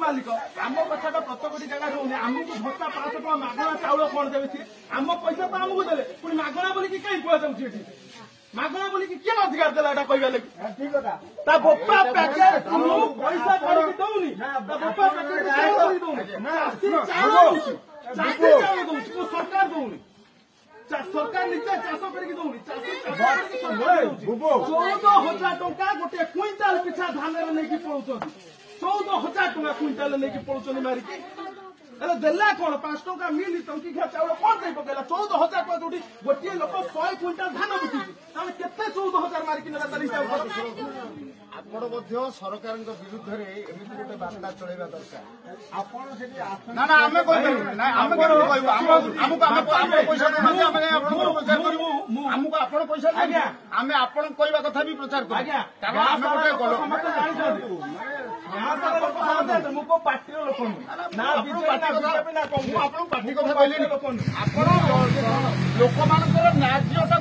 मालिक आम कथा प्रत्येक जगह रोने आमको भत्ता 500 टका मागणा चाउल कौन देवे सी आम पैसा तो आमको देले पुणी मागणा बोलिकी कहीं कुआ जाऊँ एठी मागणा बोलिकी किए अधिकार देला एटा कहबा लगी ठीक है ता बोपा पैकेट पैसा करके दउनी ता बोपा पैकेट चाउल कर दउनी चासी चाउल दउनी को सरकार दउनी सरकार निजे चाष करके दउनी चासी 14,000 टका गोटे क्विंटाल पिछा धान रे नै कि पळुछन 14,000 टका क्विंटाल नै कि पळुछन मारिकी अरे देला कौन 5 टका मिली टंकी खा चाउल कौन दे पकेला 14,000 टका जोटी गोटे लोक 100 क्विंटाल धान बिकी तामे केते 14,000 मारिकी नेला तारी हिसाब आपण मध्य सरकार विरुद्ध रे एमिति गोटे बार्ता चलेबा दरकार आपण सेठी ना ना हमें कोइ ना हमें कोइ हमको आपण पैसा देना हमें आपण प्रचार करू हमको आपण पैसा आज्ञा हमें आपण कहबा कथा भी प्रचार करू आज्ञा कारण हमें गोटे गलो समस्त जानि छथि मुको पार्टी रो लोक ना बीजेपी ना कांग्रेस आपण पार्टी कथा कहले आपण लोक मानकर न्यायता